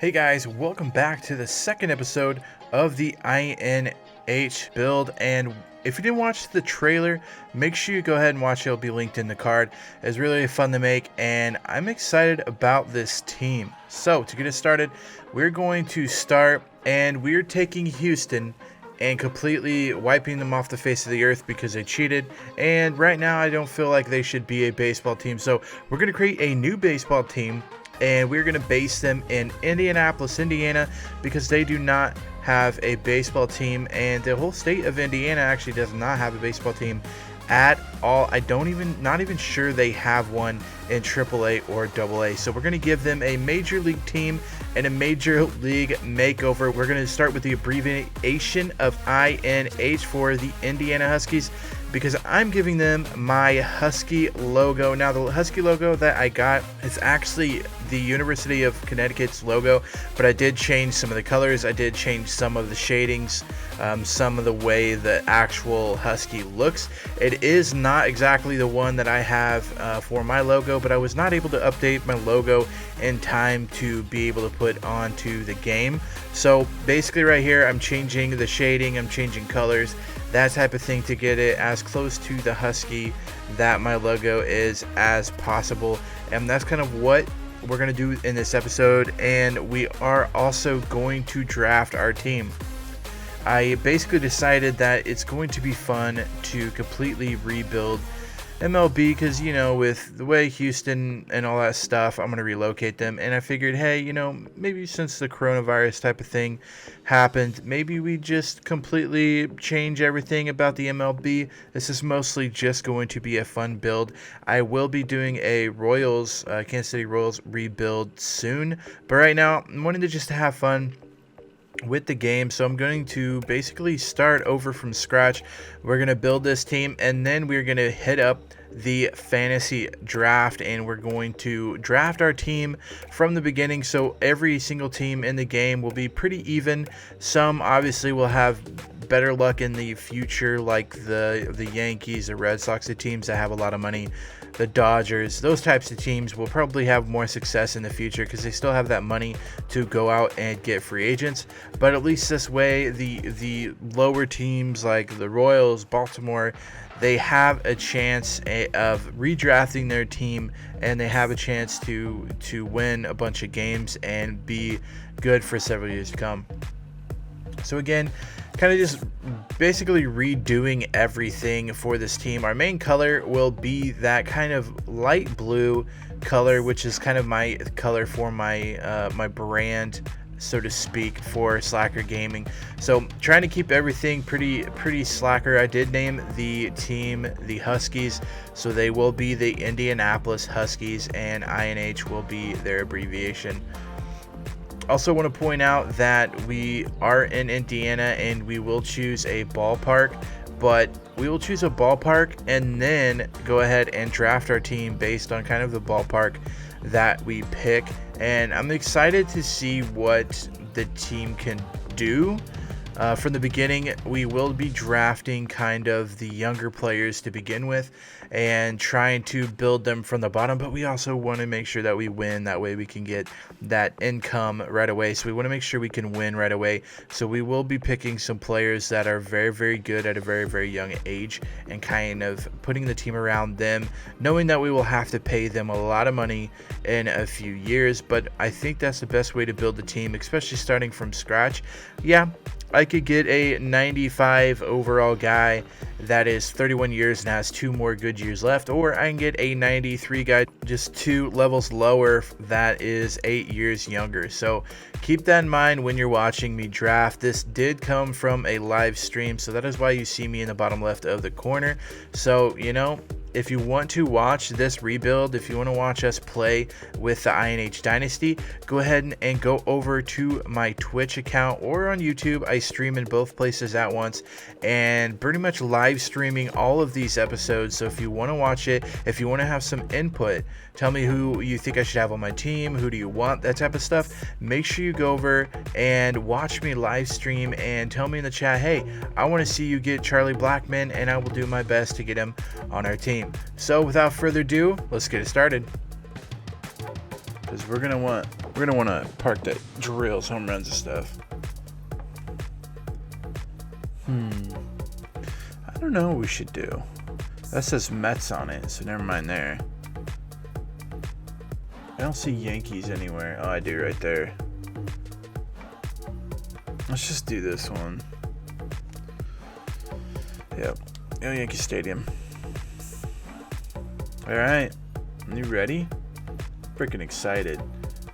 Hey guys, welcome back to the second episode of the INH build, and if you didn't watch the trailer, make sure you go ahead and watch it. It'll be linked in the card. It's really fun to make, and I'm excited about this team. So to get it started, we're going to start, and we're taking Houston and completely wiping them off the face of the earth because they cheated, and right now I don't feel like they should be a baseball team. So we're going to create a new baseball team, and we're going to base them in Indianapolis, Indiana, because they do not have a baseball team, and the whole state of Indiana actually does not have a baseball team at all. Not even sure they have one in AAA or AA. So we're going to give them a major league team and a major league makeover. We're going to start with the abbreviation of INH for the Indiana Huskies, because I'm giving them my Husky logo. Now, the Husky logo that I got is actually the University of Connecticut's logo, but I did change some of the colors. I did change some of the shadings, some of the way the actual Husky looks. It is not exactly the one that I have for my logo, but I was not able to update my logo in time to be able to put onto the game. So basically right here, I'm changing the shading, I'm changing colors, that type of thing, to get it as close to the Husky that my logo is as possible. And that's kind of what we're going to do in this episode. And we are also going to draft our team. I basically decided that it's going to be fun to completely rebuild MLB, because, you know, with the way Houston and all that stuff, I'm going to relocate them. And I figured, hey, you know, maybe since the coronavirus type of thing happened, maybe we just completely change everything about the MLB. This is mostly just going to be a fun build. I will be doing a Royals, Kansas City Royals rebuild soon, but right now I'm wanting to just have fun with the game. So I'm going to basically start over from scratch. We're going to build this team, and then we're going to hit up the fantasy draft, and we're going to draft our team from the beginning. So every single team in the game will be pretty even. Some obviously will have better luck in the future, like the Yankees, the Red Sox, the teams that have a lot of money, the Dodgers. Those types of teams will probably have more success in the future because they still have that money to go out and get free agents. But at least this way, the lower teams like the Royals, Baltimore, they have a chance of redrafting their team, and they have a chance to win a bunch of games and be good for several years to come. So again, kind of just basically redoing everything for this team. Our main color will be that kind of light blue color, which is kind of my color for my my brand, so to speak, for Slacker Gaming. So trying to keep everything pretty slacker. I did name the team the Huskies, so they will be the Indianapolis Huskies, and INH will be their abbreviation. Also want to point out that we are in Indiana, and we will choose a ballpark, but we will choose a ballpark and then go ahead and draft our team based on kind of the ballpark that we pick. And I'm excited to see what the team can do. From the beginning, we will be drafting kind of the younger players to begin with and trying to build them from the bottom, but we also want to make sure that we win. That way we can get that income right away. So we want to make sure we can win right away. So we will be picking some players that are very, very good at a very, very young age, and kind of putting the team around them, knowing that we will have to pay them a lot of money in a few years. But I think that's the best way to build the team, especially starting from scratch. Yeah, I could get a 95 overall guy that is 31 years and has 2 more good years left, or I can get a 93 guy just 2 levels lower that is 8 years younger. So keep that in mind when you're watching me draft. This did come from a live stream, so that is why you see me in the bottom left of the corner. So, you know, if you want to watch this rebuild, if you want to watch us play with the INH Dynasty, go ahead and go over to my Twitch account or on YouTube. I stream in both places at once, and pretty much live streaming all of these episodes. So if you want to watch it, if you want to have some input, tell me who you think I should have on my team, who do you want, that type of stuff, make sure you go over and watch me live stream and tell me in the chat, hey, I want to see you get Charlie Blackmon, and I will do my best to get him on our team. So without further ado, let's get it started. because we're gonna want to park that drills, home runs, and stuff. I don't know what we should do. That says Mets on it, so never mind there. I don't see Yankees anywhere. Oh, I do right there. Let's just do this one. Yep. Go Yankee Stadium. Alright. You ready? Freaking excited.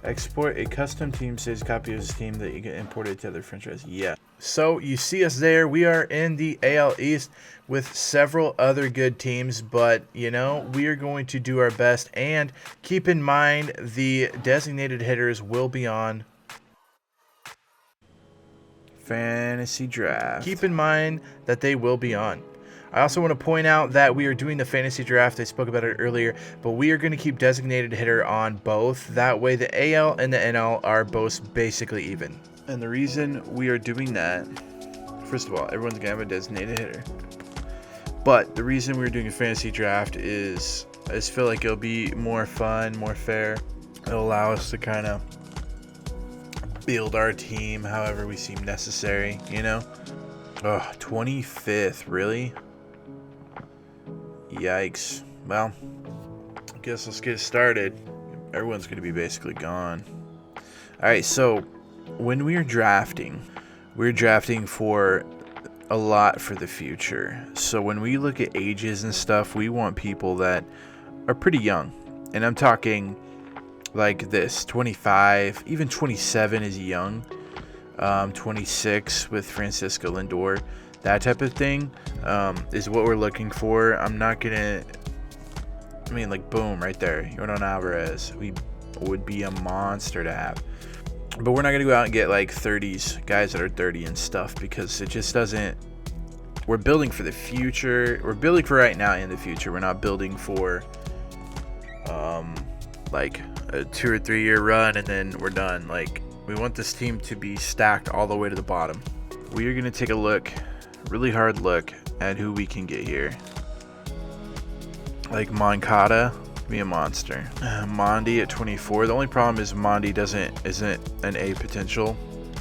Export a custom team saves copy of his team that you can import it to other franchise. Yeah. So you see us there. We are in the AL East with several other good teams, but you know, we are going to do our best, and keep in mind the designated hitters will be on fantasy draft. Keep in mind that they will be on. I also want to point out that we are doing the fantasy draft. I spoke about it earlier, but we are going to keep designated hitter on both. That way the AL and the NL are both basically even. And the reason we are doing that, first of all, everyone's going to have a designated hitter. But the reason we're doing a fantasy draft is I just feel like it'll be more fun, more fair. It'll allow us to kind of build our team however we seem necessary, you know? Oh, 25th, really? Yikes. Well, I guess let's get started. Everyone's going to be basically gone. Alright, so when we're drafting for a lot for the future. So when we look at ages and stuff, we want people that are pretty young. And I'm talking like this, 25, even 27 is young. 26 with Francisco Lindor, that type of thing is what we're looking for. I'm not gonna, I mean, like, boom, right there, Yordan Alvarez, we would be a monster to have, but we're not gonna go out and get like 30s guys that are 30 and stuff, because it just doesn't. We're building for the future. We're building for right now and the future. We're not building for like a 2 or 3 year run and then we're done. Like, we want this team to be stacked all the way to the bottom. We are going to take a look, really hard look, at who we can get here. Like Moncada, be a monster. Mondi at 24. The only problem is Mondi isn't an A potential,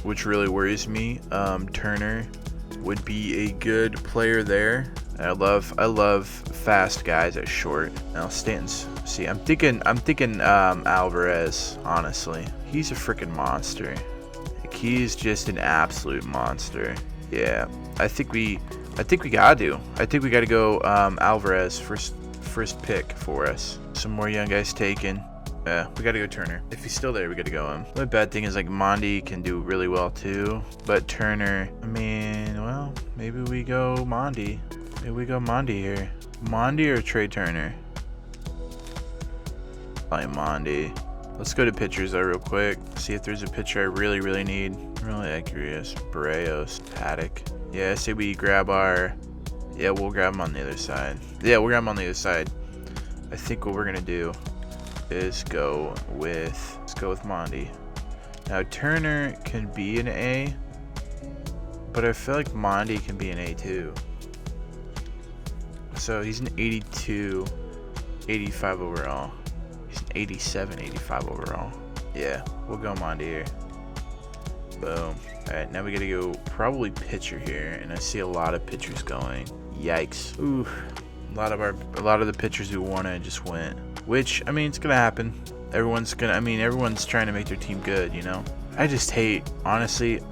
which really worries me. Turner would be a good player there. I love fast guys at short. Now Stanton's. See, I'm thinking Alvarez. Honestly, he's a freaking monster. Like, he's just an absolute monster. Yeah, I think we gotta go Alvarez first pick for us. Some more young guys taken. Yeah, we gotta go Turner. If he's still there, we gotta go him. The bad thing is, like, Mondi can do really well too, but Turner, I mean, well, maybe we go Mondi. Maybe we go Mondi here. Mondi or Trey Turner? Probably Mondi. Let's go to pitchers though real quick. See if there's a pitcher I really need. I'm really curious. Barrios, Paddock. Yeah, I say we grab our. Yeah, we'll grab him on the other side. Yeah, we'll grab him on the other side. I think what we're gonna do is go with Mondi. Now Turner can be an A, but I feel like Mondi can be an A too. So he's an 82, 85 overall. He's an 87, 85 overall. Yeah, we'll go Mondi here. Boom. Alright, now we gotta go probably pitcher here, and I see a lot of pitchers going. Yikes. Ooh. A lot of the pitchers who wanted just went. Which, I mean, it's gonna happen. Everyone's trying to make their team good, you know? Honestly,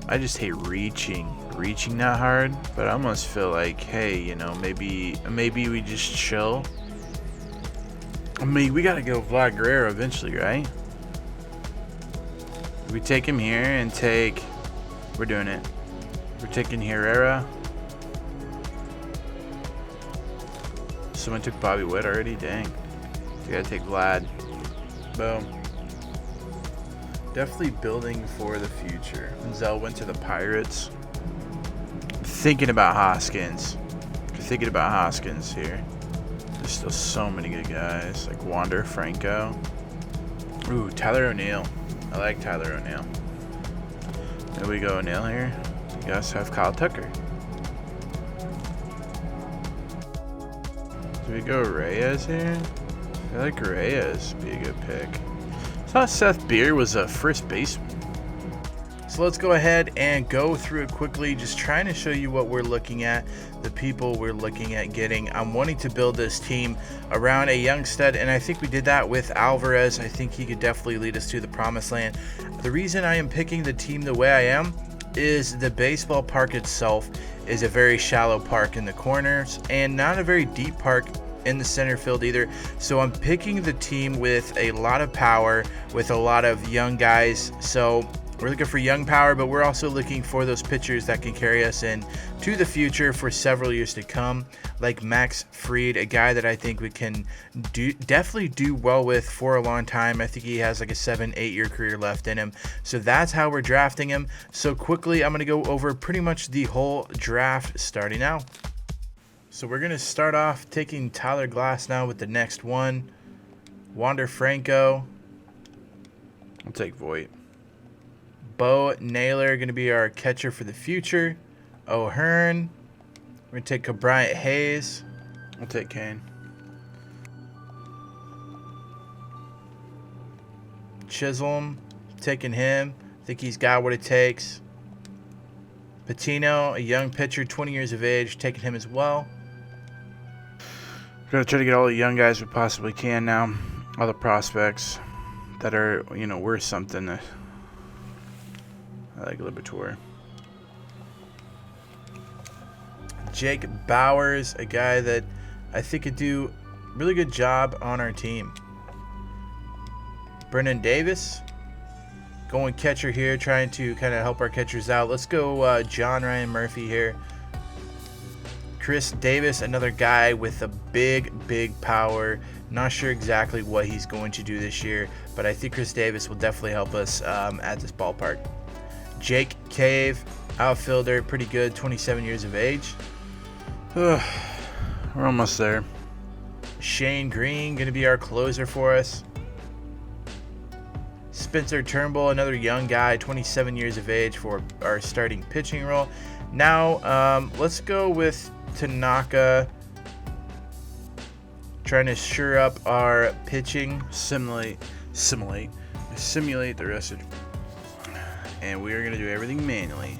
I just hate reaching that hard, but I almost feel like, hey, you know, maybe we just chill. I mean, we gotta go Vlad Guerrero eventually, right? We take him here and we're doing it. We're taking Herrera. Someone took Bobby Witt already? Dang. We gotta take Vlad. Boom. Definitely building for the future. Zell went to the Pirates. Thinking about Hoskins here. There's still so many good guys, like Wander Franco. Ooh, Tyler O'Neill. I like Tyler O'Neill. There we go, O'Neill here. We also have Kyle Tucker. Do we go Reyes here? I feel like Reyes would be a good pick. It's thought Seth Beer was a first baseman. So let's go ahead and go through it quickly, just trying to show you what we're looking at, the people we're looking at getting. I'm wanting to build this team around a young stud, and I think we did that with Alvarez. I think he could definitely lead us to the promised land. The reason I am picking the team the way I am is the baseball park itself is a very shallow park in the corners and not a very deep park in the center field either. So I'm picking the team with a lot of power, with a lot of young guys. So we're looking for young power, but we're also looking for those pitchers that can carry us in to the future for several years to come, like Max Fried, a guy that I think we can definitely do well with for a long time. I think he has like a 7-8 year career left in him. So that's how we're drafting him. So quickly, I'm going to go over pretty much the whole draft starting now. So we're going to start off taking Tyler Glass now with the next one. Wander Franco. I'll take Voit. Bo Naylor going to be our catcher for the future. O'Hearn. We're going to take Bryant Hayes. I'll take Kane. Chisholm. Taking him. I think he's got what it takes. Patino, a young pitcher, 20 years of age. Taking him as well. We're going to try to get all the young guys we possibly can now. All the prospects that are, worth something. I like Libertor. Jake Bowers, a guy that I think could do a really good job on our team. Brennan Davis, going catcher here, trying to kind of help our catchers out. Let's go John Ryan Murphy here. Chris Davis, another guy with a big power. Not sure exactly what he's going to do this year, but I think Chris Davis will definitely help us at this ballpark. Jake Cave, outfielder, pretty good, 27 years of age. We're almost there. Shane Green, going to be our closer for us. Spencer Turnbull, another young guy, 27 years of age for our starting pitching role. Now, let's go with Tanaka, trying to shore up our pitching. Simulate the rest of. And we are going to do everything manually.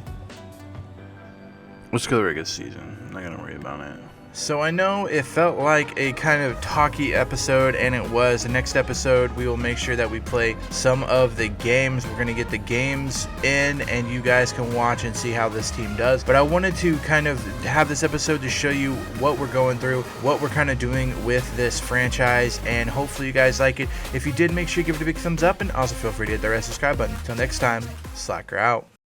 Let's go to the regular season. I'm not going to worry about it. So I know it felt like a kind of talky episode, and it was. The next episode, we will make sure that we play some of the games. We're going to get the games in, and you guys can watch and see how this team does. But I wanted to kind of have this episode to show you what we're going through, what we're kind of doing with this franchise, and hopefully you guys like it. If you did, make sure you give it a big thumbs up, and also feel free to hit the red subscribe button. Until next time, Slacker out.